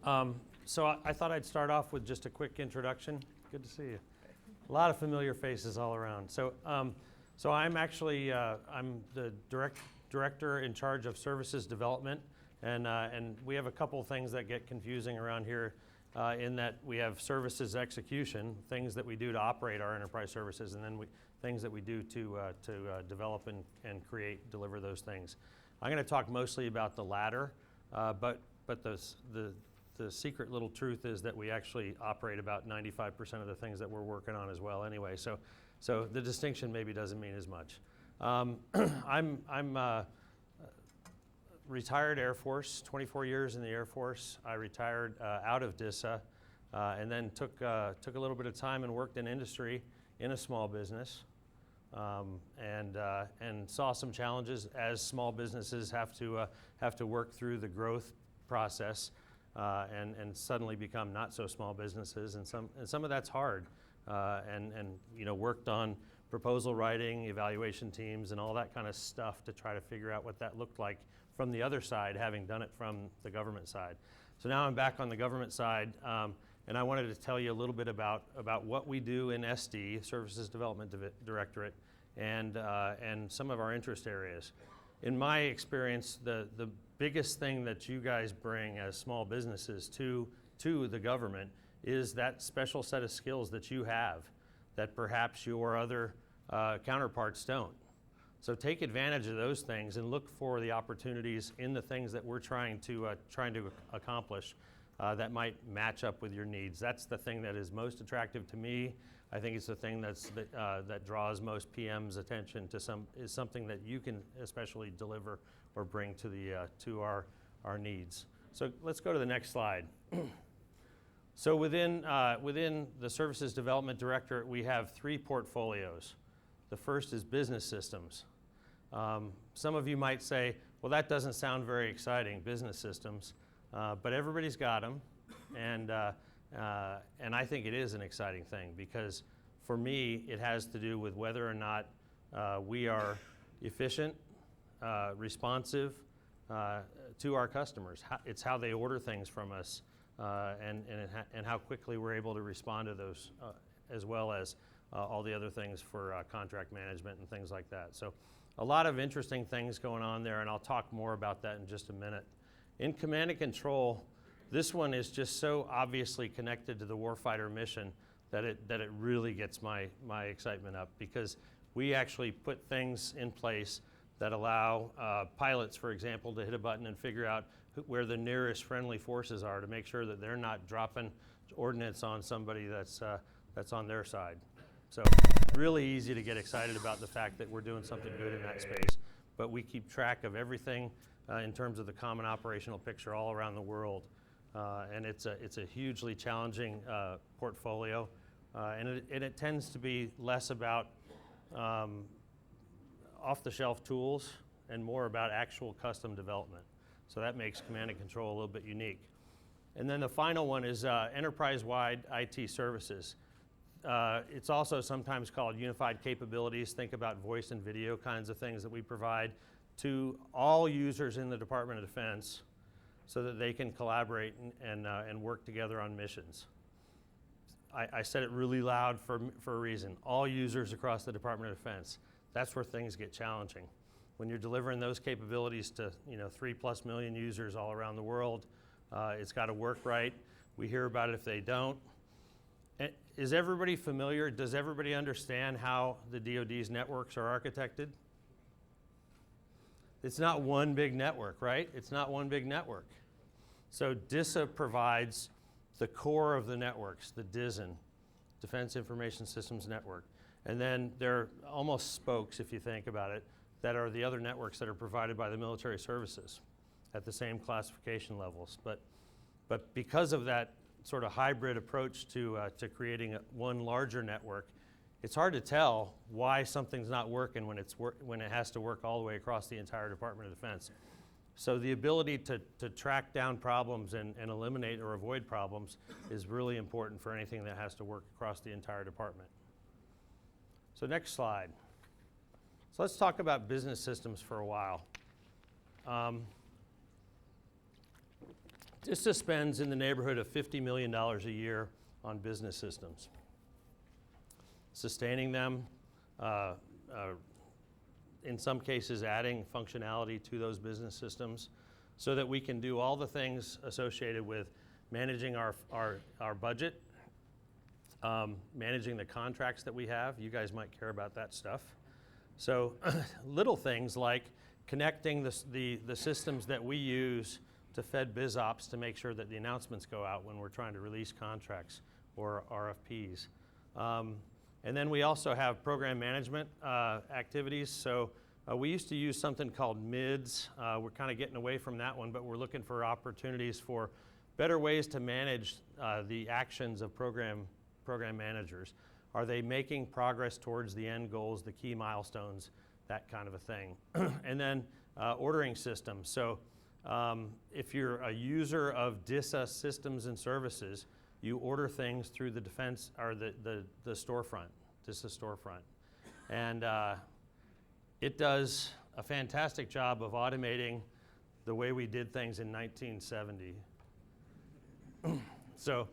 So I thought I'd start off with just a quick introduction. Good to see you. A lot of familiar faces all around. So I'm actually I'm the director in charge of services development, and we have a couple things that get confusing around here. In that we have services execution, things that we do to operate our enterprise services, and then things that we do to develop and deliver those things. I'm going to talk mostly about the latter, but the secret little truth is that we actually operate about 95% of the things that we're working on as well anyway. So the distinction maybe doesn't mean as much. I'm retired Air Force, 24 years in the Air Force. I retired out of DISA and then took a little bit of time and worked in industry in a small business and saw some challenges as small businesses have to work through the growth process and suddenly become not so small businesses, and some of that's hard, and worked on proposal writing, evaluation teams, and all that kind of stuff to try to figure out what that looked like from the other side, having done it from the government side. So now I'm back on the government side, and I wanted to tell you a little bit about what we do in SD, Services Development Directorate, and some of our interest areas. In my experience, the biggest thing that you guys bring as small businesses to the government is that special set of skills that you have that perhaps your other counterparts don't. So take advantage of those things and look for the opportunities in the things that we're trying to accomplish that might match up with your needs. That's the thing that is most attractive to me. I think it's the thing that draws most PM's attention to something that you can especially deliver or bring to our needs. So let's go to the next slide. So within the Services Development Directorate, we have 3 portfolios. The first is business systems. Some of you might say, well, that doesn't sound very exciting, business systems, but everybody's got them, and I think it is an exciting thing because for me, it has to do with whether or not we are efficient, responsive to our customers. It's how they order things from us, and how quickly we're able to respond to those, as well as all the other things for contract management and things like that. So a lot of interesting things going on there, and I'll talk more about that in just a minute. In command and control, this one is just so obviously connected to the warfighter mission that it really gets my excitement up, because we actually put things in place that allow pilots, for example, to hit a button and figure out where the nearest friendly forces are to make sure that they're not dropping ordnance on somebody that's on their side. So really easy to get excited about the fact that we're doing something good in that space, but we keep track of everything in terms of the common operational picture all around the world, and it's a hugely challenging portfolio, and it tends to be less about off-the-shelf tools and more about actual custom development. So that makes command and control a little bit unique. And then the final one is enterprise-wide IT services. It's also sometimes called unified capabilities. Think about voice and video kinds of things that we provide to all users in the Department of Defense so that they can collaborate and work together on missions. I said it really loud for a reason. All users across the Department of Defense. That's where things get challenging. When you're delivering those capabilities to 3+ million users all around the world, it's got to work right. We hear about it if they don't. Is everybody familiar? Does everybody understand how the DoD's networks are architected? It's not one big network, right? It's not one big network. So DISA provides the core of the networks, the DISN, Defense Information Systems Network. And then there are almost spokes, if you think about it, that are the other networks that are provided by the military services at the same classification levels. But because of that sort of hybrid approach to creating one larger network, it's hard to tell why something's not working when it has to work all the way across the entire Department of Defense. So the ability to track down problems and eliminate or avoid problems is really important for anything that has to work across the entire department. So next slide. So let's talk about business systems for a while. DISA spends in the neighborhood of $50 million a year on business systems. Sustaining them, in some cases adding functionality to those business systems so that we can do all the things associated with managing our budget, managing the contracts that we have. You guys might care about that stuff. So little things like connecting the systems that we use to Fed BizOps to make sure that the announcements go out when we're trying to release contracts or RFPs. And then we also have program management activities. So we used to use something called MIDS. We're kind of getting away from that one, but we're looking for opportunities for better ways to manage the actions of program managers. Are they making progress towards the end goals, the key milestones, that kind of a thing? And then ordering systems. So if you're a user of DISA systems and services, you order things through the defense or the storefront, DISA storefront. And it does a fantastic job of automating the way we did things in 1970. So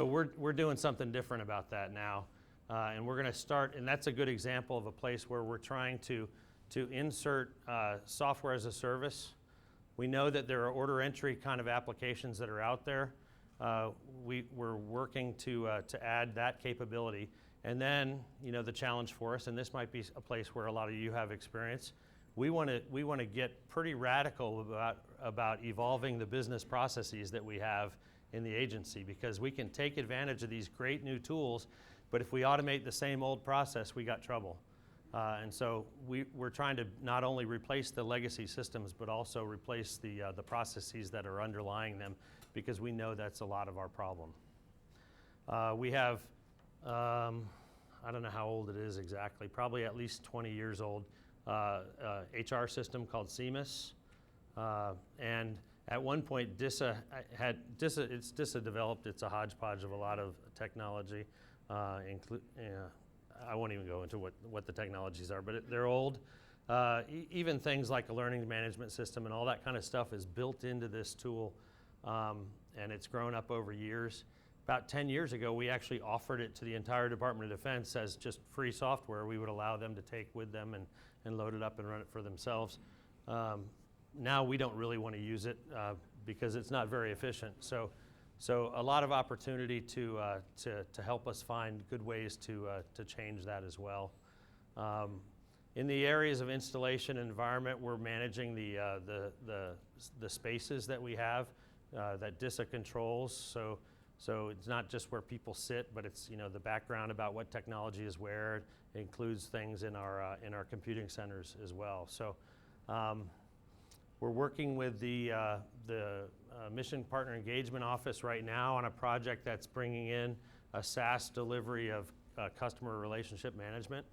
we're doing something different about that now. And we're going to start, and that's a good example of a place where we're trying to insert software as a service. We know that there are order entry kind of applications that are out there. We're working to add that capability. And then, the challenge for us, and this might be a place where a lot of you have experience, we want to get pretty radical about evolving the business processes that we have in the agency, because we can take advantage of these great new tools, but if we automate the same old process, we got trouble. And so we're trying to not only replace the legacy systems, but also replace the processes that are underlying them, because we know that's a lot of our problem. We have, I don't know how old it is exactly, probably at least 20 years old, HR system called CMIS. And at one point, DISA developed, it's a hodgepodge of a lot of technology. I won't even go into what the technologies are, but they're old. Even things like a learning management system and all that kind of stuff is built into this tool, and it's grown up over years. About 10 years ago, we actually offered it to the entire Department of Defense as just free software. We would allow them to take with them and load it up and run it for themselves. Now we don't really want to use it because it's not very efficient. So a lot of opportunity to help us find good ways to change that as well. In the areas of installation and environment, we're managing the spaces that we have that DISA controls. So it's not just where people sit, but it's the background about what technology is where. It includes things in our computing centers as well. So we're working with the Mission Partner Engagement Office right now on a project that's bringing in a SaaS delivery of customer relationship management,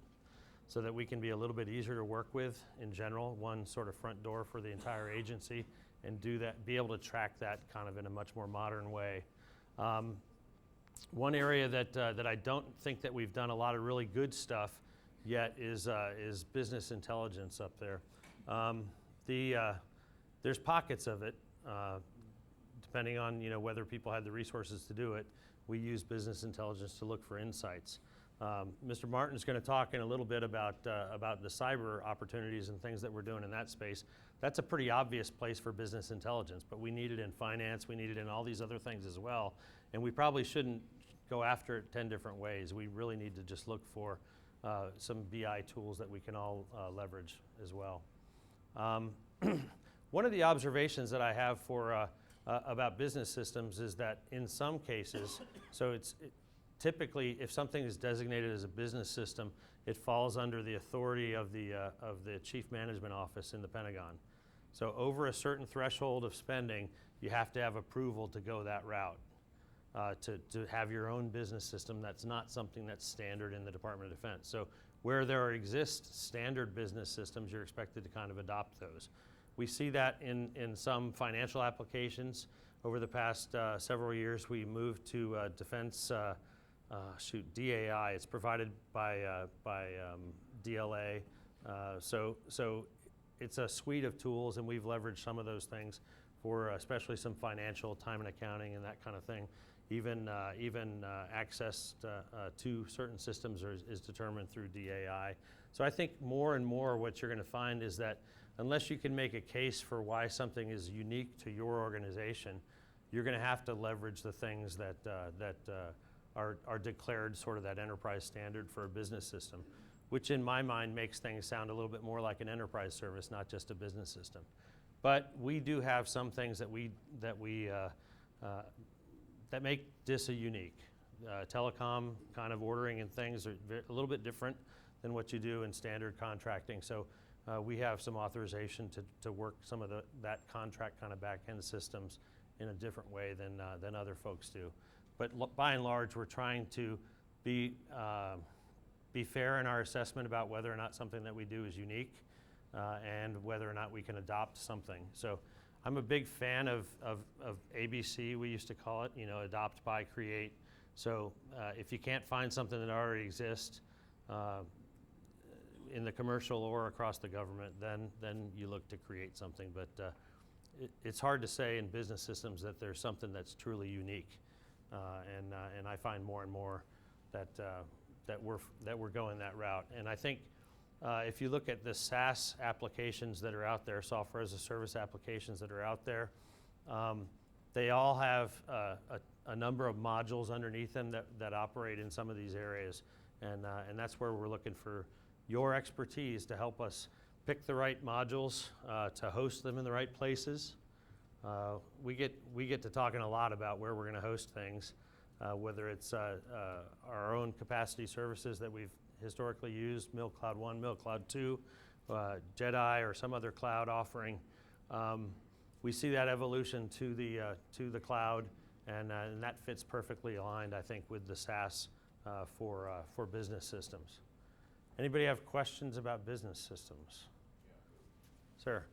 so that we can be a little bit easier to work with in general, one sort of front door for the entire agency, and be able to track that kind of in a much more modern way. One area that I don't think that we've done a lot of really good stuff yet is business intelligence up there. There's pockets of it, depending on whether people had the resources to do it. We use business intelligence to look for insights. Mr. Martin's going to talk in a little bit about the cyber opportunities and things that we're doing in that space. That's a pretty obvious place for business intelligence, but we need it in finance, we need it in all these other things as well, and we probably shouldn't go after it 10 different ways. We really need to just look for some BI tools that we can all leverage as well. One of the observations that I have about business systems is that in some cases, typically, if something is designated as a business system, it falls under the authority of the Chief Management Office in the Pentagon. So over a certain threshold of spending, you have to have approval to go that route, to have your own business system. That's not something that's standard in the Department of Defense. So where there exist standard business systems, you're expected to kind of adopt those. We see that in some financial applications. Over the past several years, we moved to defense, DAI. It's provided by DLA. So it's a suite of tools, and we've leveraged some of those things for especially some financial, time and accounting and that kind of thing. Even access to certain systems is determined through DAI. So I think more and more what you're going to find is that unless you can make a case for why something is unique to your organization, you're going to have to leverage the things that are declared sort of that enterprise standard for a business system, which in my mind makes things sound a little bit more like an enterprise service, not just a business system. But we do have some things that make DISA unique. Telecom kind of ordering and things are a little bit different than what you do in standard contracting. So we have some authorization to work some of that contract kind of back-end systems in a different way than other folks do. But by and large, we're trying to be fair in our assessment about whether or not something that we do is unique and whether or not we can adopt something. So I'm a big fan of ABC, we used to call it, adopt, buy, create. So if you can't find something that already exists in the commercial or across the government, then you look to create something. But it's hard to say in business systems that there's something that's truly unique. And I find more and more that we're going that route. And I think if you look at the SaaS applications that are out there, software as a service applications that are out there, they all have a number of modules underneath them that operate in some of these areas. And that's where we're looking for your expertise to help us pick the right modules, to host them in the right places. We get to talking a lot about where we're going to host things, whether it's our own capacity services that we've historically used, MilCloud 1, MilCloud 2, Jedi, or some other cloud offering. We see that evolution to the cloud, and that fits perfectly aligned, I think, with the SaaS for business systems. Anybody have questions about business systems? Sir.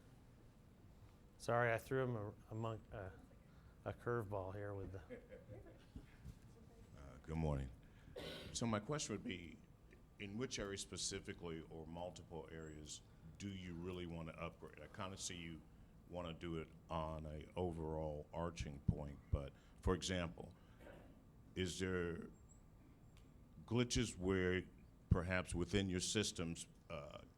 Sorry, I threw him a curveball here with the. Good morning. So my question would be, in which area specifically or multiple areas do you really want to upgrade? I kind of see you want to do it on an overall arching point, but for example, is there glitches where perhaps within your systems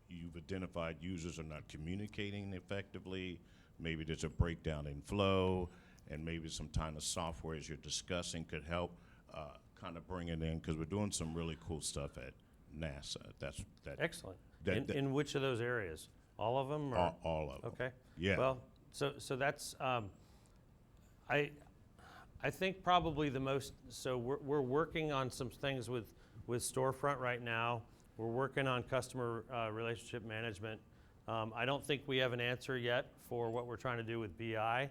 you've identified users are not communicating effectively? Maybe there's a breakdown in flow, and maybe some kind of software as you're discussing could help kind of bring it in, because we're doing some really cool stuff at NASA. Excellent. In which of those areas? All of them? Or? All of them. Okay. Yeah. Well, so that's I think probably the most. So we're working on some things with Storefront right now. We're working on customer relationship management. I don't think we have an answer yet for what we're trying to do with BI,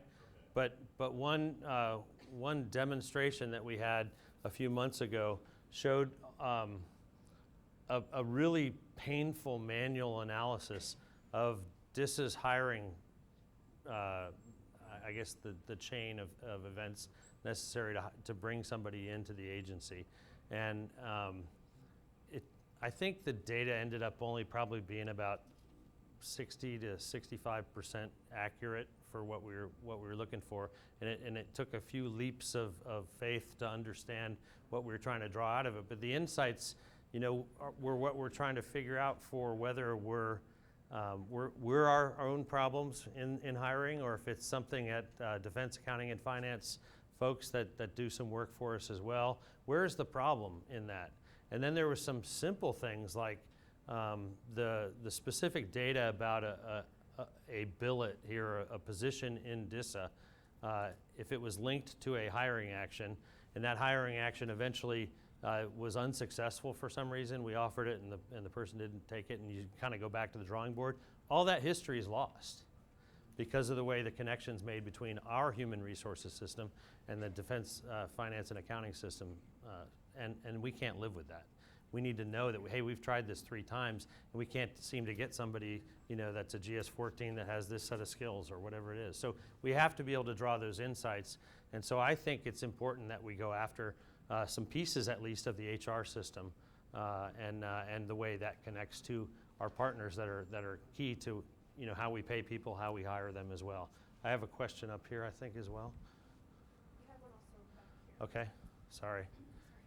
but one demonstration that we had a few months ago showed a really painful manual analysis of DISA's hiring, I guess the chain of events necessary to bring somebody into the agency. And I think the data ended up only probably being about 60 to 65% accurate for what we were looking for, and it took a few leaps of faith to understand what we were trying to draw out of it. But the insights, were what we're trying to figure out for whether we're our own problems in hiring, or if it's something at Defense Accounting and Finance folks that do some work for us as well. Where's the problem in that? And then there were some simple things like the specific data about a billet here, a position in DISA, if it was linked to a hiring action, and that hiring action eventually was unsuccessful for some reason. We offered it and the person didn't take it, and you kind of go back to the drawing board. All that history is lost because of the way the connections made between our human resources system and the Defense Finance and Accounting system, and we can't live with that. We need to know that, hey, we've tried this 3 times, and we can't seem to get somebody, that's a GS-14 that has this set of skills or whatever it is. So we have to be able to draw those insights. And so I think it's important that we go after some pieces, at least, of the HR system and the way that connects to our partners that are key to, how we pay people, how we hire them as well. I have a question up here, I think, as well. Okay, sorry.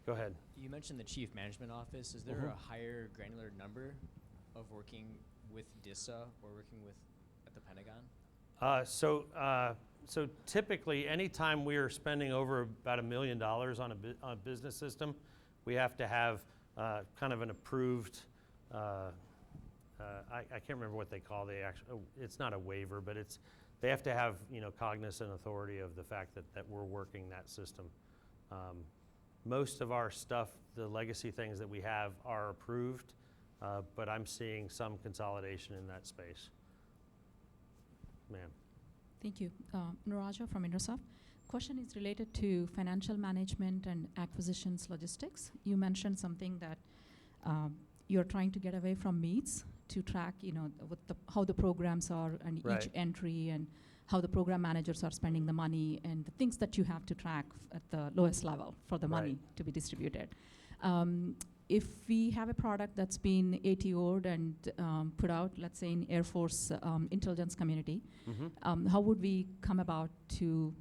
Go ahead. You mentioned the Chief Management Office. Is there a higher granular number of working with DISA or working with at the Pentagon? So typically, anytime we are spending over about $1 million on a business system, we have to have kind of an approved. I can't remember what they call the actual. It's not a waiver, but they have to have cognizant authority of the fact that we're working that system. Most of our stuff, the legacy things that we have, are approved, but I'm seeing some consolidation in that space. Ma'am. Thank you. Naraja from Intersoft. Question is related to financial management and acquisitions logistics. You mentioned something that you're trying to get away from meets to track, how the programs are and Right. each entry and how the program managers are spending the money and the things that you have to track at the lowest level for the money to be distributed. If we have a product that's been ATO'd and put out, let's say in Air Force intelligence community, how would we come about to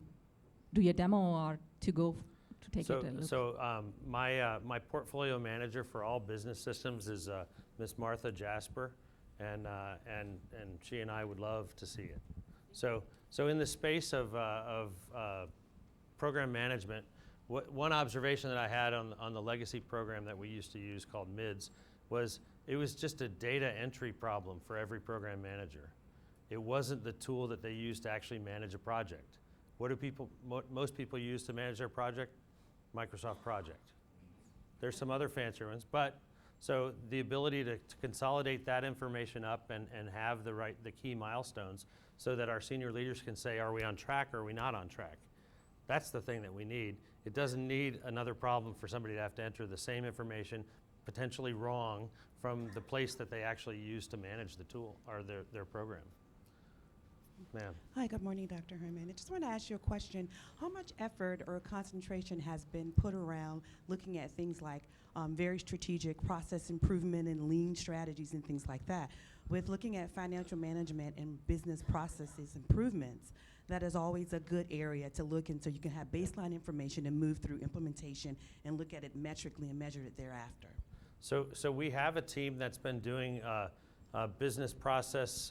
do a demo or to go to take it a look? So my portfolio manager for all business systems is Miss Martha Jasper, and she and I would love to see it. So in the space of program management, one observation that I had on the legacy program that we used to use called MIDS was it was just a data entry problem for every program manager. It wasn't the tool that they used to actually manage a project. What do most people use to manage their project? Microsoft Project. There's some other fancier ones, but so the ability to consolidate that information up and have the key milestones so that our senior leaders can say, are we on track or are we not on track? That's the thing that we need. It doesn't need another problem for somebody to have to enter the same information, potentially wrong, from the place that they actually use to manage the tool or their program. Ma'am. Hi, good morning, Dr. Hermann. I just want to ask you a question. How much effort or concentration has been put around looking at things like very strategic process improvement and lean strategies and things like that? With looking at financial management and business processes improvements, that is always a good area to look in so you can have baseline information and move through implementation and look at it metrically and measure it thereafter. So we have a team that's been doing business process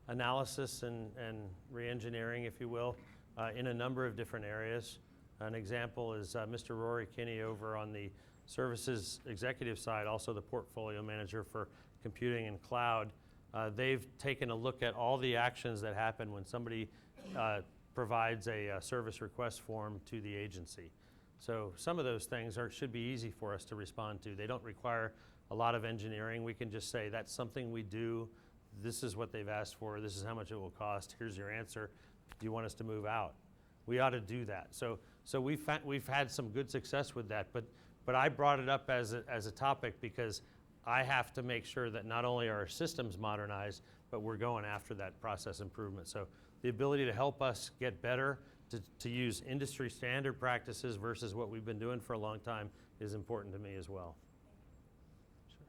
analysis and re-engineering, if you will, in a number of different areas. An example is Mr. Rory Kinney over on the services executive side, also the portfolio manager for computing and cloud. They've taken a look at all the actions that happen when somebody provides a service request form to the agency. So some of those things should be easy for us to respond to. They don't require a lot of engineering. We can just say, that's something we do. This is what they've asked for. This is how much it will cost. Here's your answer. Do you want us to move out? We ought to do that. So we've had some good success with that. But I brought it up as a topic because I have to make sure that not only are our systems modernized, but we're going after that process improvement. So the ability to help us get better, to use industry standard practices versus what we've been doing for a long time is important to me as well. Sure.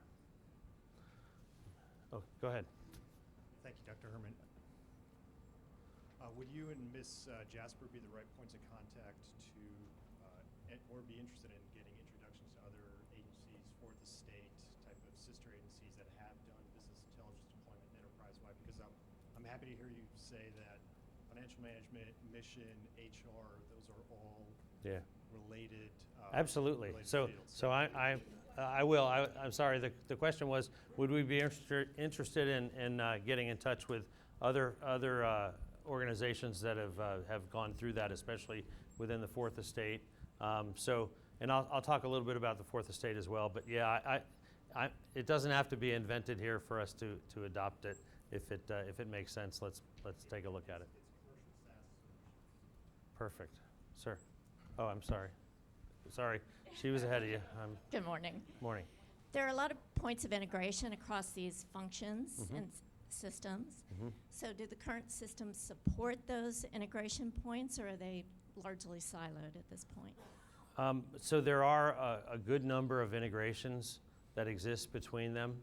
Oh, go ahead. Thank you, Dr. Hermann. Would you and Ms. Jasper be the right points of contact to, or be interested in getting introductions to other agencies for the state type of sister agencies that have done business intelligence deployment enterprise-wide? Because I'm happy to hear you say that financial management, mission, HR, those are all related. Absolutely. Related So I will. I'm sorry. The question was, would we be interested in getting in touch with other organizations that have gone through that, especially within the Fourth Estate? And I'll talk a little bit about the Fourth Estate as well. But yeah, it doesn't have to be invented here for us to adopt it. If it makes sense, let's take a look at it. Perfect, sir. Oh, I'm sorry. Sorry, she was ahead of you. Good morning. Morning. There are a lot of points of integration across these functions and systems. So do the current systems support those integration points, or are they largely siloed at this point? So there are a good number of integrations that exist between them.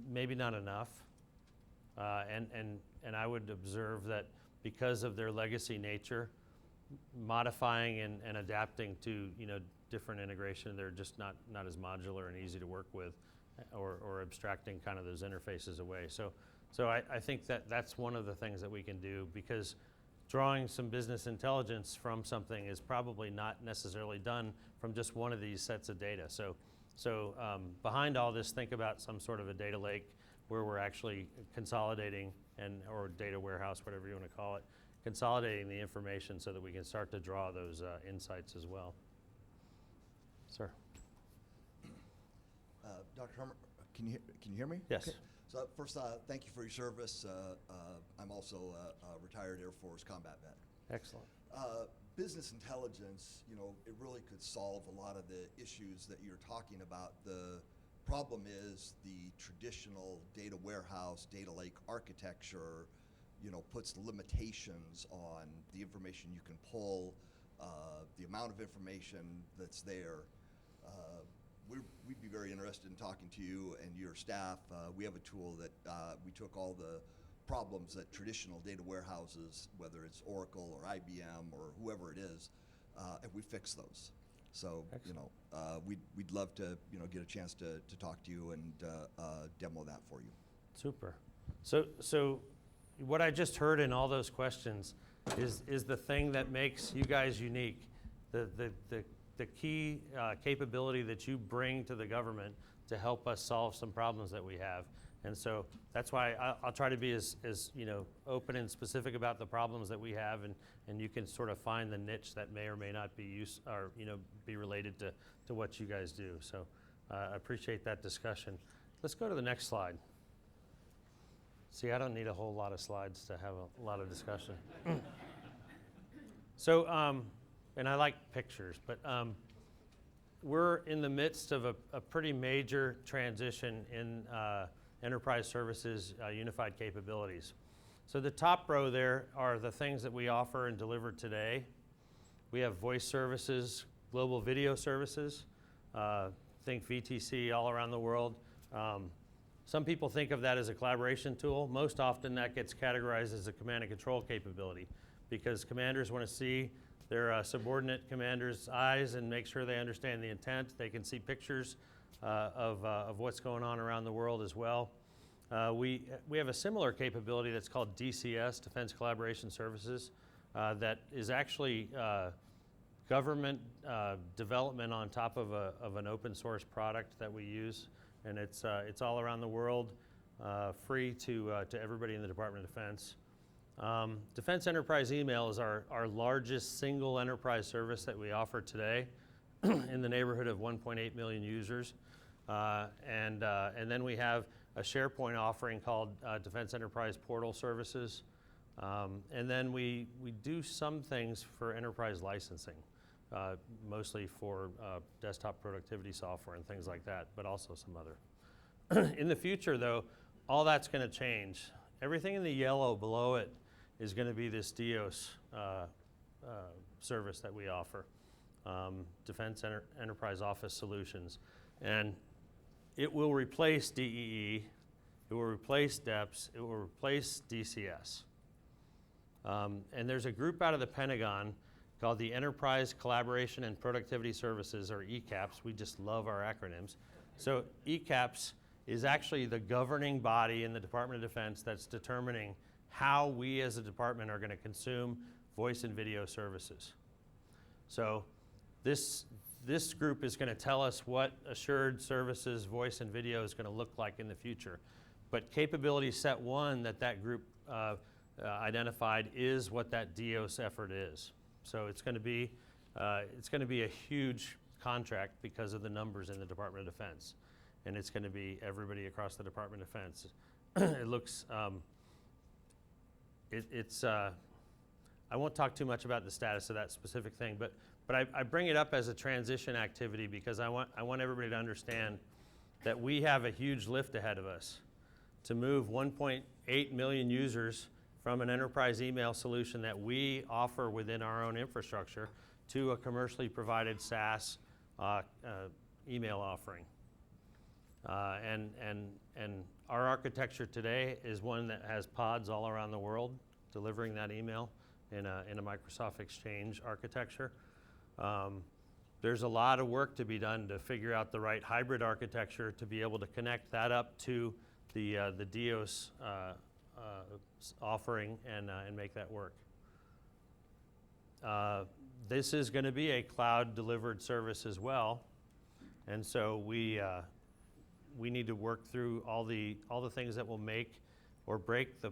Maybe not enough. and I would observe that because of their legacy nature, modifying and adapting to different integration, they're just not as modular and easy to work with, or abstracting kind of those interfaces away. So I think that's one of the things that we can do, because drawing some business intelligence from something is probably not necessarily done from just one of these sets of data. So behind all this, think about some sort of a data lake where we're actually consolidating or data warehouse, whatever you want to call it, consolidating the information so that we can start to draw those insights as well. Sir. Dr. Hermann, can you hear me? Yes. Okay. So first, thank you for your service. I'm also a retired Air Force combat vet. Excellent. Business intelligence, it really could solve a lot of the issues that you're talking about. The problem is the traditional data warehouse, data lake architecture, puts limitations on the information you can pull, the amount of information that's there. We'd be very interested in talking to you and your staff. We have a tool that we took all the problems that traditional data warehouses, whether it's Oracle or IBM or whoever it is, and we fix those. So, we'd love to, get a chance to talk to you and demo that for you. Super. So what I just heard in all those questions is the thing that makes you guys unique. The key capability that you bring to the government to help us solve some problems that we have. And so that's why I'll try to be as open and specific about the problems that we have, and you can sort of find the niche that may or may not be be related to what you guys do. So I appreciate that discussion. Let's go to the next slide. See, I don't need a whole lot of slides to have a lot of discussion. So, and I like pictures, but we're in the midst of a pretty major transition in enterprise services unified capabilities. So the top row there are the things that we offer and deliver today. We have voice services, global video services, think VTC all around the world. Some people think of that as a collaboration tool. Most often that gets categorized as a command and control capability, because commanders want to see their subordinate commanders' eyes and make sure they understand the intent. They can see pictures of what's going on around the world as well. We have a similar capability that's called DCS, Defense Collaboration Services, that is actually government development on top of an open source product that we use, and it's all around the world, free to everybody in the Department of Defense. Defense Enterprise Email is our largest single enterprise service that we offer today, in the neighborhood of 1.8 million users. And then we have a SharePoint offering called Defense Enterprise Portal Services. And then we do some things for enterprise licensing, mostly for desktop productivity software and things like that, but also some other. In the future, though, all that's going to change. Everything in the yellow below it is going to be this DIOS service that we offer, Defense Enterprise Office Solutions. And it will replace DEE, it will replace DEPS, it will replace DCS. And there's a group out of the Pentagon called the Enterprise Collaboration and Productivity Services, or ECAPS. We just love our acronyms. So ECAPS is actually the governing body in the Department of Defense that's determining how we as a department are going to consume voice and video services. So this group is going to tell us what assured services, voice and video is going to look like in the future. But capability set one that group identified is what that DIOS effort is. So it's going to be a huge contract because of the numbers in the Department of Defense, and it's going to be everybody across the Department of Defense. It looks. I won't talk too much about the status of that specific thing, but I bring it up as a transition activity because I want everybody to understand that we have a huge lift ahead of us to move 1.8 million users from an enterprise email solution that we offer within our own infrastructure to a commercially provided SaaS email offering. And our architecture today is one that has pods all around the world delivering that email in a Microsoft Exchange architecture. There's a lot of work to be done to figure out the right hybrid architecture to be able to connect that up to the DIOS offering and make that work. This is going to be a cloud-delivered service as well, and so we need to work through all the things that will make or break the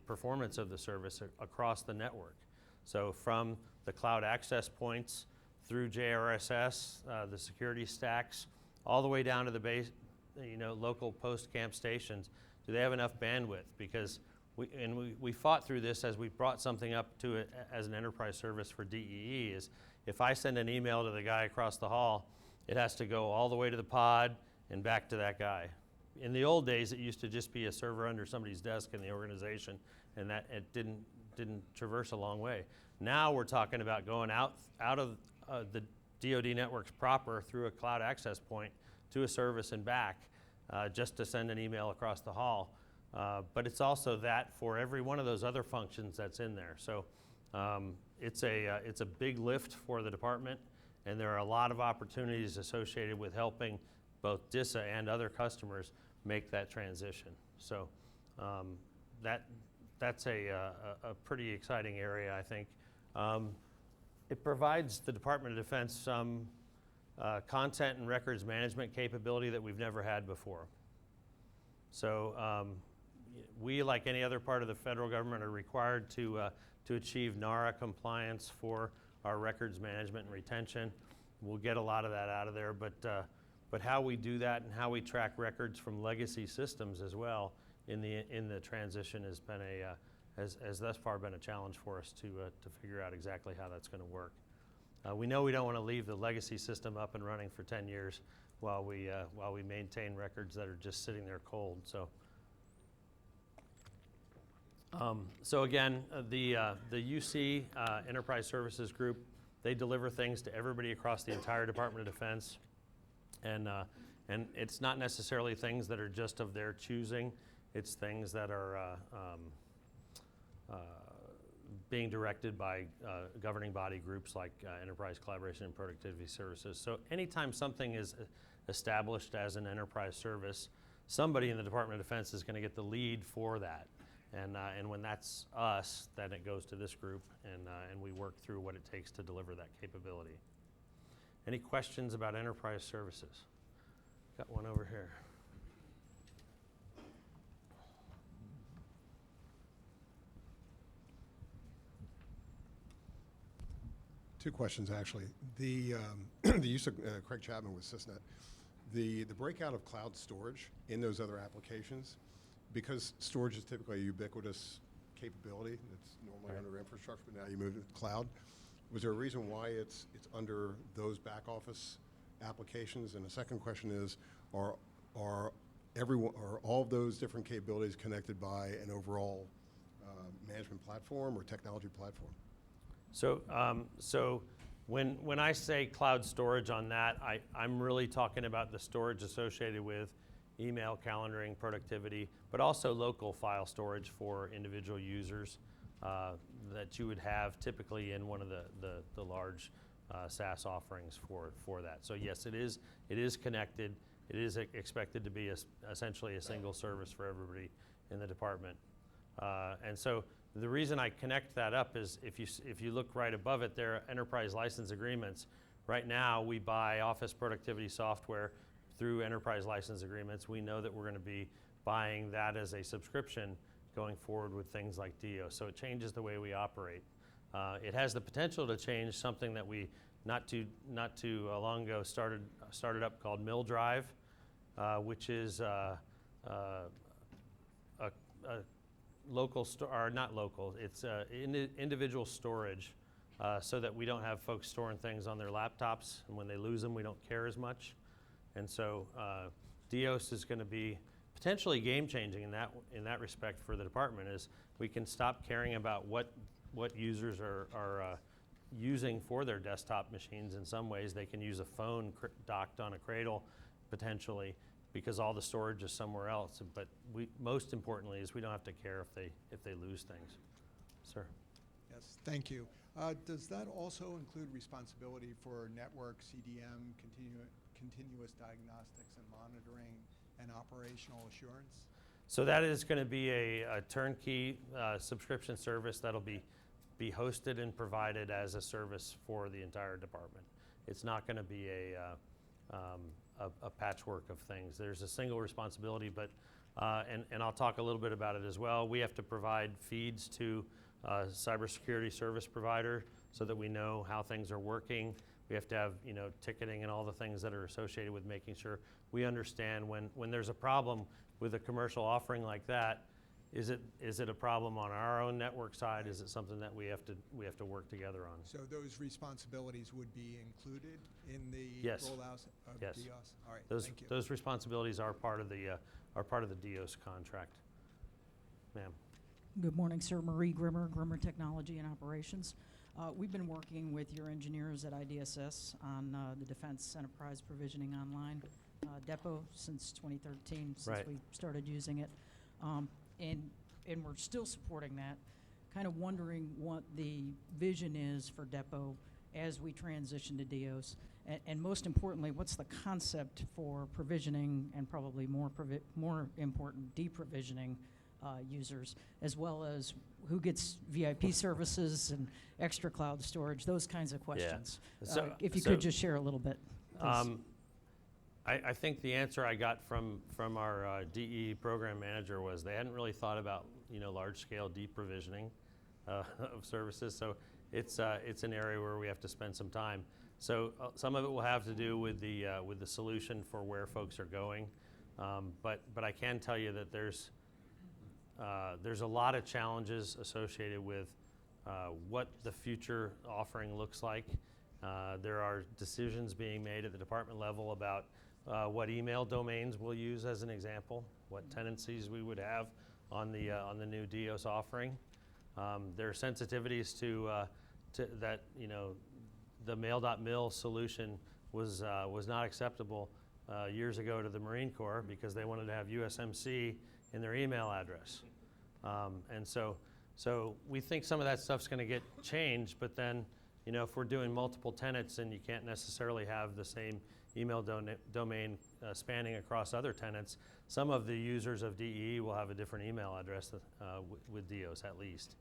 performance of the service across the network. So from the cloud access points through JRSS, the security stacks, all the way down to the base, local post-camp stations. Do they have enough bandwidth? Because we fought through this as we brought something up to it as an enterprise service for DEE. Is if I send an email to the guy across the hall, it has to go all the way to the pod and back to that guy. In the old days, it used to just be a server under somebody's desk in the organization, and that it didn't traverse a long way. Now we're talking about going out of the DoD networks proper through a cloud access point to a service and back, just to send an email across the hall. But it's also that for every one of those other functions that's in there. So it's a big lift for the department, and there are a lot of opportunities associated with helping both DISA and other customers make that transition. So that's a pretty exciting area, I think. It provides the Department of Defense some content and records management capability that we've never had before. So we, like any other part of the federal government, are required to achieve NARA compliance for our records management and retention. We'll get a lot of that out of there, but how we do that and how we track records from legacy systems as well in the transition has thus far been a challenge for us to figure out exactly how that's going to work. We know we don't want to leave the legacy system up and running for 10 years while we maintain records that are just sitting there cold. So again, the UC Enterprise Services Group, they deliver things to everybody across the entire Department of Defense, and it's not necessarily things that are just of their choosing. It's things that are being directed by governing body groups like Enterprise Collaboration and Productivity Services. So anytime something is established as an enterprise service, somebody in the Department of Defense is going to get the lead for that. And when that's us, then it goes to this group, and we work through what it takes to deliver that capability. Any questions about enterprise services? Got one over here. Two questions, actually. The use of Craig Chapman with Sysnet, the breakout of cloud storage in those other applications, because storage is typically a ubiquitous capability that's normally under infrastructure, but now you move to the cloud. Was there a reason why it's under those back office applications? And the second question is, are all of those different capabilities connected by an overall management platform or technology platform? So when I say cloud storage on that, I'm really talking about the storage associated with email, calendaring, productivity, but also local file storage for individual users that you would have typically in one of the large SaaS offerings for that. So yes, it is connected. It is expected to be essentially a single service for everybody in the department. And so the reason I connect that up is if you look right above it, there are enterprise license agreements. Right now, we buy office productivity software through enterprise license agreements. We know that we're going to be buying that as a subscription going forward with things like DIO. So it changes the way we operate. It has the potential to change something that we not too long ago started up called Mill Drive, which is a local or not local. It's individual storage, so that we don't have folks storing things on their laptops, and when they lose them, we don't care as much. And so DIOS is going to be potentially game-changing in that respect for the department. Is we can stop caring about what users are using for their desktop machines. In some ways, they can use a phone docked on a cradle potentially because all the storage is somewhere else. But most importantly is we don't have to care if they lose things. Sir? Yes, thank you. Does that also include responsibility for network, CDM, continuous diagnostics and monitoring, and operational assurance? So that is going to be a turnkey subscription service that'll be hosted and provided as a service for the entire department. It's not going to be a patchwork of things. There's a single responsibility, but and I'll talk a little bit about it as well. We have to provide feeds to a cybersecurity service provider so that we know how things are working. We have to have ticketing and all the things that are associated with making sure we understand when there's a problem with a commercial offering like that. Is it a problem on our own network side? Is it something that we have to work together on? So those responsibilities would be included in the Yes. rollout of Yes. DIOS? All right, Those thank you. those responsibilities are part of the DIOS contract. Ma'am. Good morning, sir. Marie Grimmer, Grimmer Technology and Operations. We've been working with your engineers at IDSS on the Defense Enterprise Provisioning Online depot since 2013, since Right. we started using it. And we're still supporting that. Kind of wondering what the vision is for depot as we transition to DIOS. And most importantly, what's the concept for provisioning and probably more important, deprovisioning users, as well as who gets VIP services and extra cloud storage, those kinds of questions. So- If you so, could just share a little bit, please. I think the answer I got from our DE program manager was they hadn't really thought about large-scale deprovisioning of services. So it's an area where we have to spend some time. So some of it will have to do with the solution for where folks are going, but I can tell you that there's a lot of challenges associated with what the future offering looks like. There are decisions being made at the department level about what email domains we'll use as an example, what tenancies we would have on the new DIOS offering. There are sensitivities to that. The mail.mil solution was not acceptable years ago to the Marine Corps because they wanted to have USMC in their email address. And so we think some of that stuff's going to get changed, but then if we're doing multiple tenants and you can't necessarily have the same email domain spanning across other tenants, some of the users of DE will have a different email address with DIOS at least.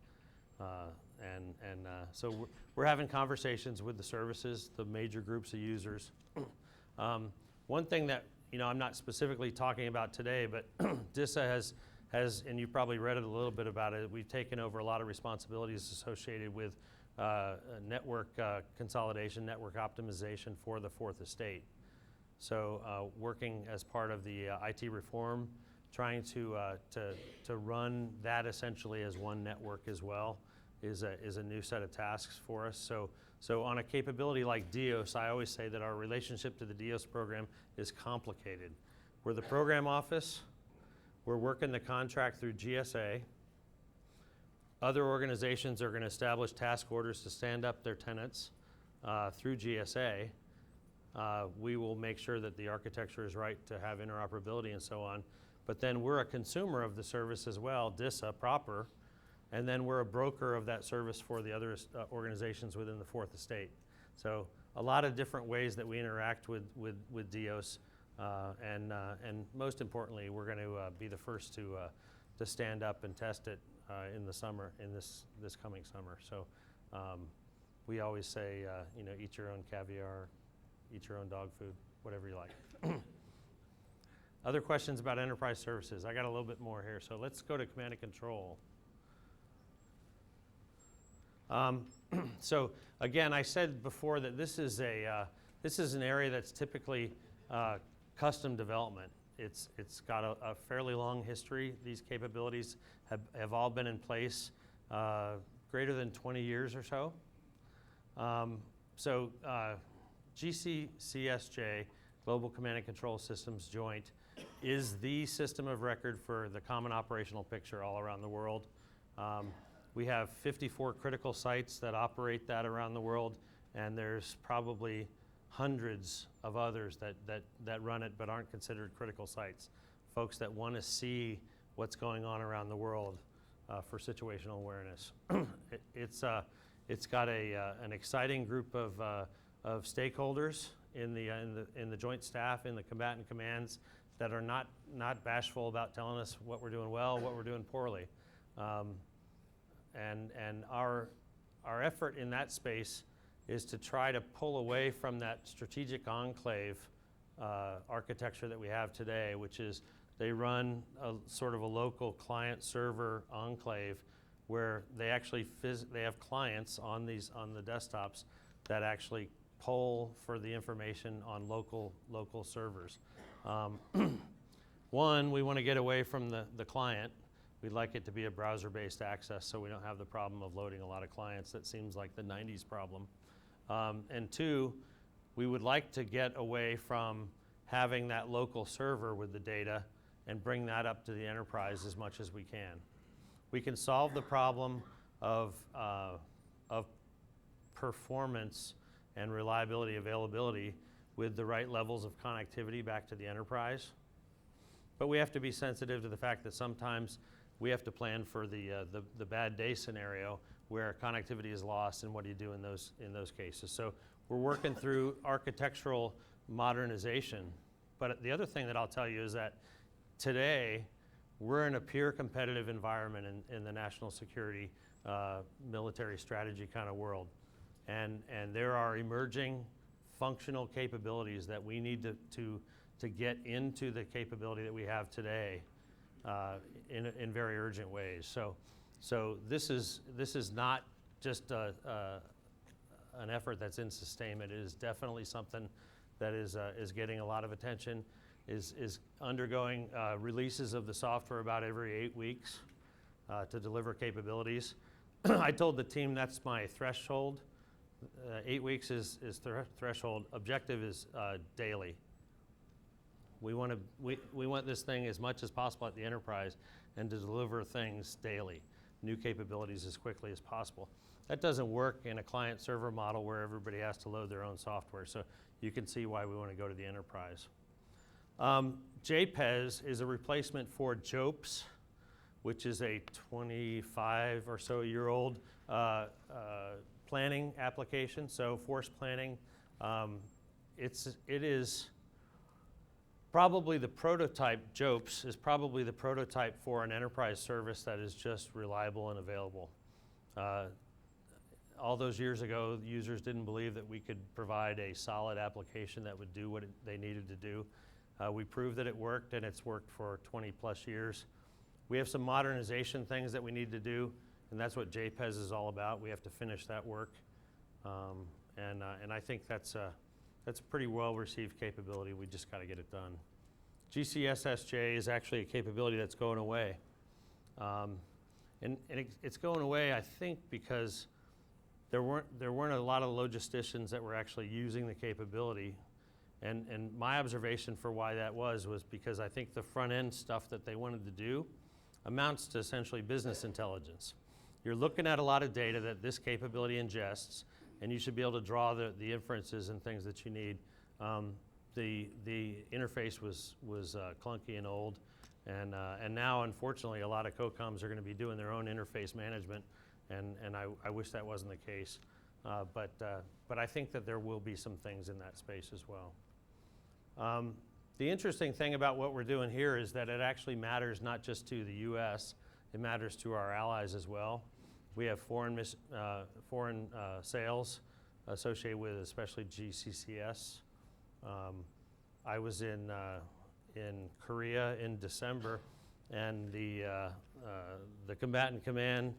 So we're having conversations with the services, the major groups of users. One thing that I'm not specifically talking about today, but DISA has, and you've probably read a little bit about it, we've taken over a lot of responsibilities associated with network consolidation, network optimization for the Fourth Estate. So working as part of the IT reform, trying to run that essentially as one network as well is a new set of tasks for us. So on a capability like DIOS, I always say that our relationship to the DIOS program is complicated. We're the program office. We're working the contract through GSA. Other organizations are going to establish task orders to stand up their tenants through GSA. We will make sure that the architecture is right to have interoperability and so on. But then we're a consumer of the service as well, DISA proper, and then we're a broker of that service for the other organizations within the Fourth Estate. So a lot of different ways that we interact with DIOS, and most importantly, we're going to be the first to stand up and test it in the summer, in this coming summer. So we always say, eat your own caviar, eat your own dog food, whatever you like. Other questions about enterprise services? I got a little bit more here, so let's go to command and control. So again, I said before that this is an area that's typically custom development. It's got a fairly long history. These capabilities have all been in place greater than 20 years or so. GCCSJ, Global Command and Control Systems Joint, is the system of record for the common operational picture all around the world. We have 54 critical sites that operate that around the world, and there's probably hundreds of others that run it but aren't considered critical sites. Folks that want to see what's going on around the world for situational awareness. It's got an exciting group of stakeholders in the joint staff, in the combatant commands, that are not bashful about telling us what we're doing well, what we're doing poorly. And our effort in that space is to try to pull away from that strategic enclave architecture that we have today, which is they run a sort of a local client-server enclave where they actually they have clients on the desktops that actually poll for the information on local servers. One, we want to get away from the client. We'd like it to be a browser-based access so we don't have the problem of loading a lot of clients. That seems like the 90s problem. And two, we would like to get away from having that local server with the data and bring that up to the enterprise as much as we can. We can solve the problem of performance and reliability, availability with the right levels of connectivity back to the enterprise. But we have to be sensitive to the fact that sometimes we have to plan for the bad day scenario where connectivity is lost, and what do you do in those cases? So we're working through architectural modernization. But the other thing that I'll tell you is that today we're in a peer competitive environment in the national security military strategy kind of world. And there are emerging functional capabilities that we need to get into the capability that we have today in very urgent ways. So this is not just an effort that's in sustainment. It is definitely something that is getting a lot of attention, is undergoing releases of the software about every 8 weeks to deliver capabilities. I told the team that's my threshold. 8 weeks is threshold. Objective is daily. We want this thing as much as possible at the enterprise and to deliver things daily, new capabilities as quickly as possible. That doesn't work in a client-server model where everybody has to load their own software, so you can see why we want to go to the enterprise. JPES is a replacement for JOPES, which is a 25 or so year old planning application, so force planning. It is probably the prototype. JOPES is probably the prototype for an enterprise service that is just reliable and available. All those years ago, users didn't believe that we could provide a solid application that would do what they needed to do. We proved that it worked, and it's worked for 20 plus years. We have some modernization things that we need to do, and that's what JPES is all about. We have to finish that work, and I think that's a pretty well-received capability. We just got to get it done. GCSSJ is actually a capability that's going away, and it's going away, I think, because there weren't a lot of logisticians that were actually using the capability. And my observation for why that was because I think the front end stuff that they wanted to do amounts to essentially business intelligence. You're looking at a lot of data that this capability ingests, and you should be able to draw the inferences and things that you need. The interface was clunky and old, and now unfortunately a lot of COCOMs are going to be doing their own interface management, and I wish that wasn't the case. But I think that there will be some things in that space as well. The interesting thing about what we're doing here is that it actually matters not just to the U.S., it matters to our allies as well. We have foreign sales associated with especially GCCS. I was in Korea in December, and the combatant command,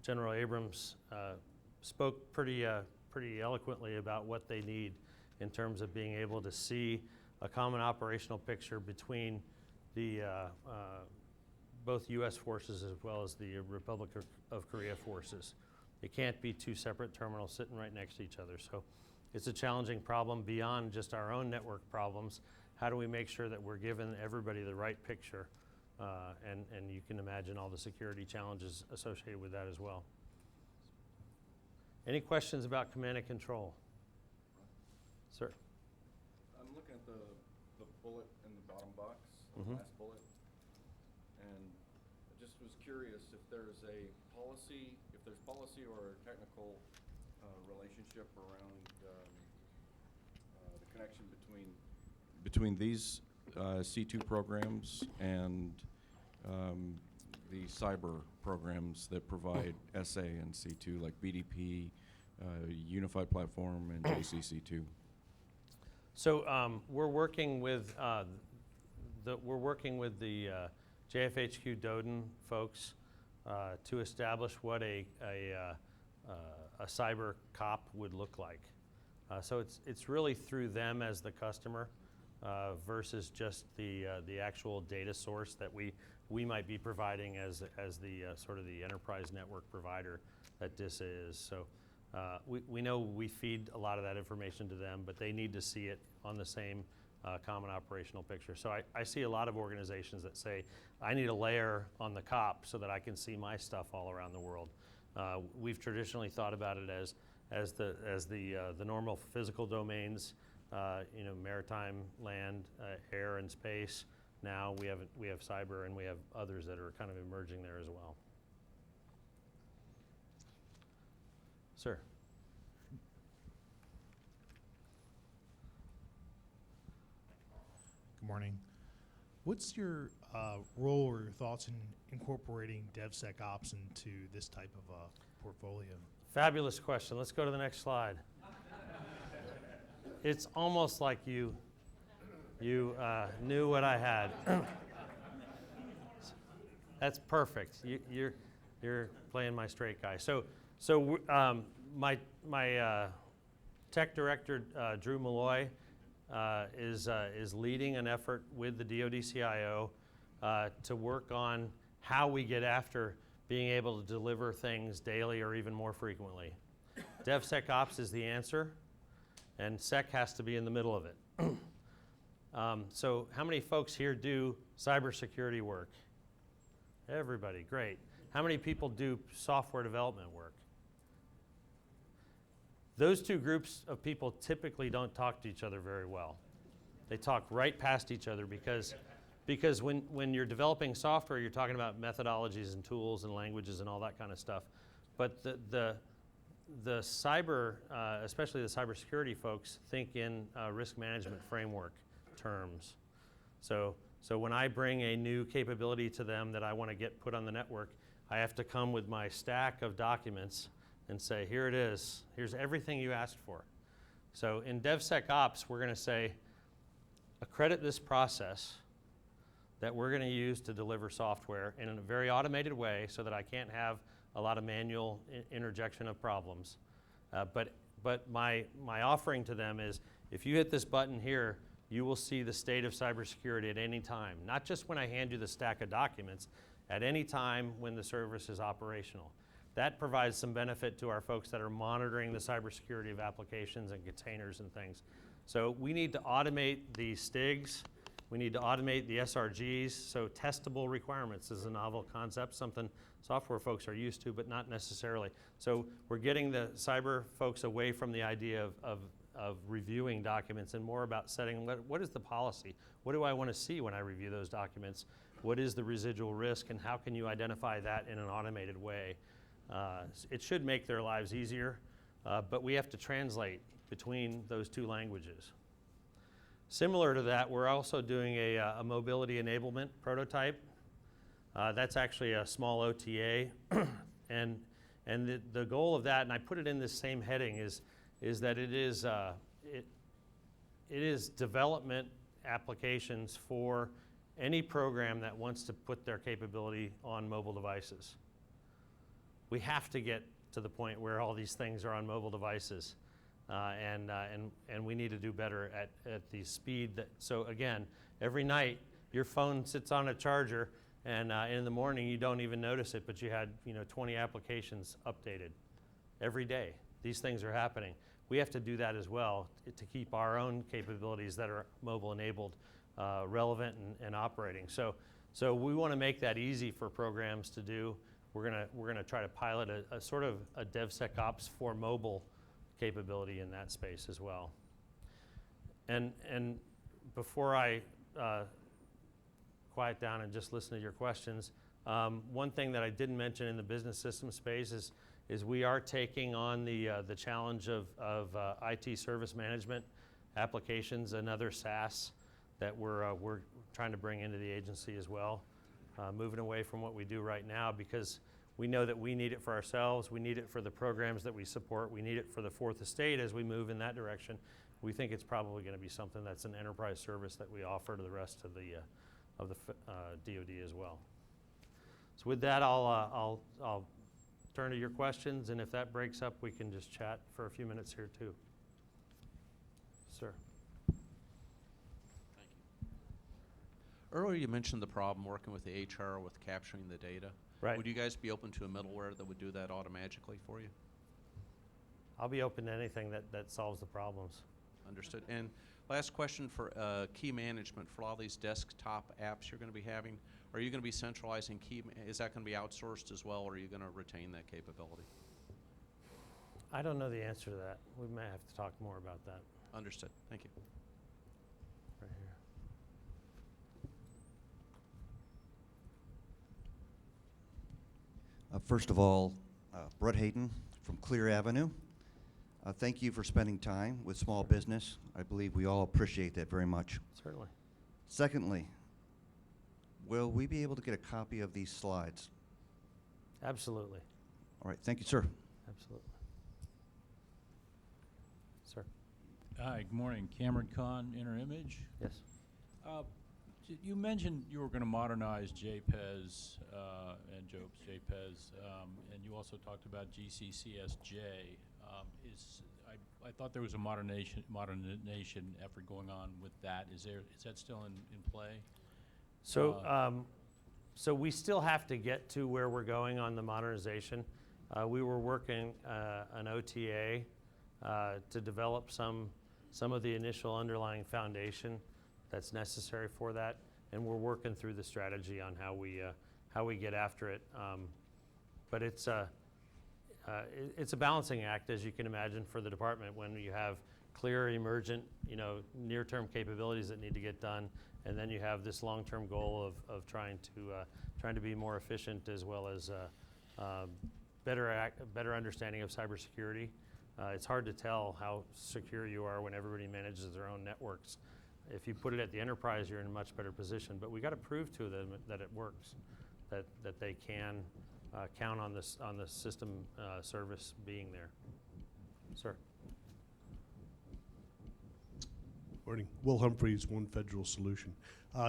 General Abrams, spoke pretty eloquently about what they need in terms of being able to see a common operational picture between the both U.S. forces as well as the Republic of Korea forces. It can't be two separate terminals sitting right next to each other. So it's a challenging problem beyond just our own network problems. How do we make sure that we're giving everybody the right picture? And you can imagine all the security challenges associated with that as well. Any questions about command and control? Sir? I'm looking at the bullet in the bottom box, the Mhm. last bullet, and I just was curious if there's policy or technical relationship around the connection between these C2 programs and the cyber programs that provide SA and C2, like BDP, Unified Platform, and JCC2. So we're working with the JFHQ Doden folks to establish what a cyber cop would look like. So it's really through them as the customer versus just the actual data source that we might be providing as the sort of the enterprise network provider that DISA is. So we know we feed a lot of that information to them, but they need to see it on the same common operational picture. So I see a lot of organizations that say, I need a layer on the COP so that I can see my stuff all around the world. We've traditionally thought about it as the normal physical domains, maritime, land, air, and space. Now we have cyber, and we have others that are kind of emerging there as well. Sir. Good morning. What's your role or your thoughts in incorporating DevSecOps into this type of portfolio? Fabulous question. Let's go to the next slide. It's almost like you knew what I had. That's perfect. You're playing my straight guy. So my tech director, Drew Malloy, is leading an effort with the DoD-CIO to work on how we get after being able to deliver things daily or even more frequently. DevSecOps is the answer, and Sec has to be in the middle of it. So how many folks here do cybersecurity work? Everybody, great. How many people do software development work? Those two groups of people typically don't talk to each other very well. They talk right past each other because when you're developing software, you're talking about methodologies and tools and languages and all that kind of stuff. But the cyber, especially the cybersecurity folks, think in risk management framework terms. So when I bring a new capability to them that I want to get put on the network, I have to come with my stack of documents and say, here it is. Here's everything you asked for. So in DevSecOps, we're going to say, accredit this process that we're going to use to deliver software in a very automated way so that I can't have a lot of manual interjection of problems. But my offering to them is, if you hit this button here, you will see the state of cybersecurity at any time. Not just when I hand you the stack of documents, at any time when the service is operational. That provides some benefit to our folks that are monitoring the cybersecurity of applications and containers and things. So we need to automate the STIGs. We need to automate the SRGs. So testable requirements is a novel concept, something software folks are used to, but not necessarily. So we're getting the cyber folks away from the idea of reviewing documents and more about setting what is the policy? What do I want to see when I review those documents? What is the residual risk, and how can you identify that in an automated way? It should make their lives easier, but we have to translate between those two languages. Similar to that, we're also doing a mobility enablement prototype. That's actually a small OTA, and the goal of that, and I put it in this same heading, is that it is development applications for any program that wants to put their capability on mobile devices. We have to get to the point where all these things are on mobile devices, and we need to do better at the speed. So again, every night your phone sits on a charger, and in the morning you don't even notice it, but you had 20 applications updated every day. These things are happening. We have to do that as well to keep our own capabilities that are mobile enabled relevant and operating. So we want to make that easy for programs to do. We're gonna try to pilot a sort of a DevSecOps for mobile capability in that space as well. And before I quiet down and just listen to your questions, one thing that I didn't mention in the business system space is we are taking on the challenge of IT service management applications, another SaaS that we're trying to bring into the agency as well, moving away from what we do right now, because we know that we need it for ourselves, we need it for the programs that we support, we need it for the fourth estate as we move in that direction. We think it's probably going to be something that's an enterprise service that we offer to the rest of the DoD as well. So with that, I'll turn to your questions, and if that breaks up, we can just chat for a few minutes here too. Sir. Thank you. Earlier you mentioned the problem working with the HR with capturing the data. Right. Would you guys be open to a middleware that would do that automatically for you? I'll be open to anything that solves the problems. Understood. And last question for key management for all these desktop apps you're going to be having. Are you going to be centralizing is that going to be outsourced as well, or are you going to retain that capability? I don't know the answer to that. We may have to talk more about that. Understood. Thank you. Right here. First of all, Brett Hayden from Clear Avenue. Thank you for spending time with small business. I believe we all appreciate that very much. Certainly. Secondly, will we be able to get a copy of these slides? Absolutely. All right, thank you, sir. Absolutely. Sir. Hi, good morning. Cameron Kahn, InterImage. Yes. You mentioned you were going to modernize JPEZ and JOPES, JPEZ, and you also talked about GCCSJ. I thought there was a modernization effort going on with that. Is that still in play? So, so we still have to get to where we're going on the modernization. We were working an OTA to develop some of the initial underlying foundation that's necessary for that, and we're working through the strategy on how we get after it. But it's a balancing act, as you can imagine, for the department when you have clear, emergent, near-term capabilities that need to get done, and then you have this long-term goal of trying to be more efficient, as well as better understanding of cybersecurity. It's hard to tell how secure you are when everybody manages their own networks. If you put it at the enterprise, you're in a much better position. But we got to prove to them that it works, that they can count on the system service being there. Sir. Morning. Will Humphreys, One Federal Solution.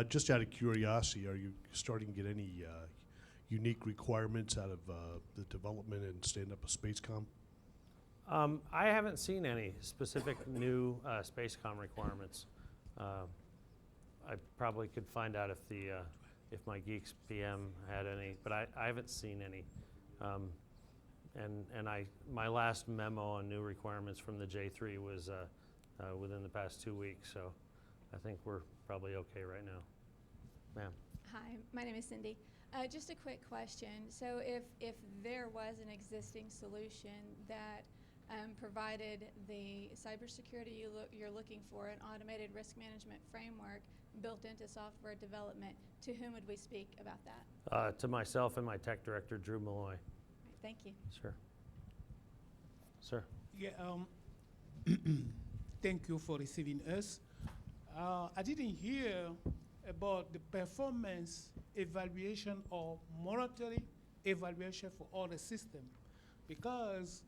Just out of curiosity, are you starting to get any unique requirements out of the development and stand-up of Spacecom? I haven't seen any specific new Spacecom requirements. I probably could find out if my Geeks PM had any, but I haven't seen any. And my last memo on new requirements from the J3 was within the past 2 weeks, so I think we're probably okay right now. Ma'am. Hi, my name is Cindy. Just a quick question. So if there was an existing solution that provided the cybersecurity you're looking for, an automated risk management framework built into software development, to whom would we speak about that? To myself and my tech director, Drew Malloy. Right, thank you. Sure. Sir. Yeah, thank you for receiving us. I didn't hear about the performance evaluation or monitoring evaluation for all the system, because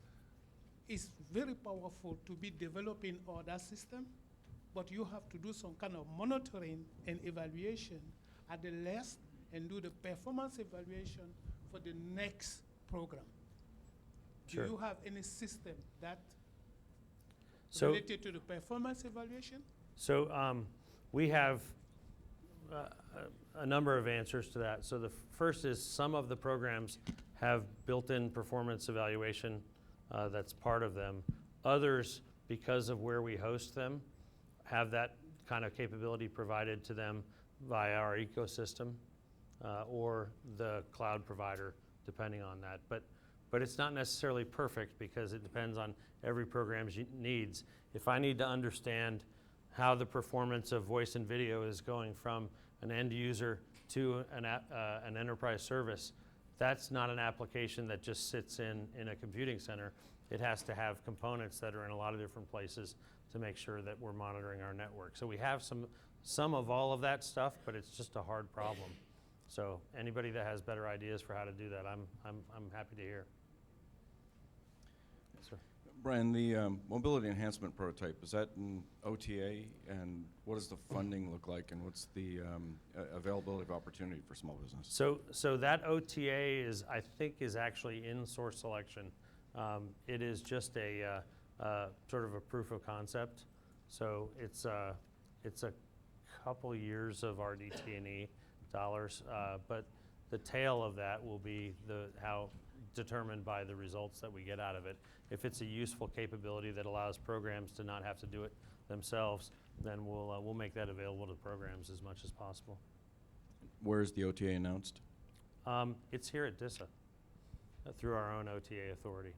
it's very powerful to be developing all that system, but you have to do some kind of monitoring and evaluation at the last and do the performance evaluation for the next program. Sure. Do you have any system that related to the performance evaluation? So we have a number of answers to that. So the first is some of the programs have built-in performance evaluation that's part of them. Others, because of where we host them, have that kind of capability provided to them via our ecosystem or the cloud provider, depending on that. But it's not necessarily perfect, because it depends on every program's needs. If I need to understand how the performance of voice and video is going from an end user to an enterprise service. That's not an application that just sits in a computing center. It has to have components that are in a lot of different places to make sure that we're monitoring our network. So we have some of all of that stuff, but it's just a hard problem. So anybody that has better ideas for how to do that, I'm happy to hear. Yes, sir. Brian, the mobility enhancement prototype, is that an OTA, and what does the funding look like, and what's the availability of opportunity for small business? So that OTA I think is actually in source selection. It is just a sort of a proof of concept. So it's a couple years of RDT&E dollars, but the tail of that will be how determined by the results that we get out of it. If it's a useful capability that allows programs to not have to do it themselves, then we'll make that available to programs as much as possible. Where is the OTA announced? It's here at DISA through our own OTA authority.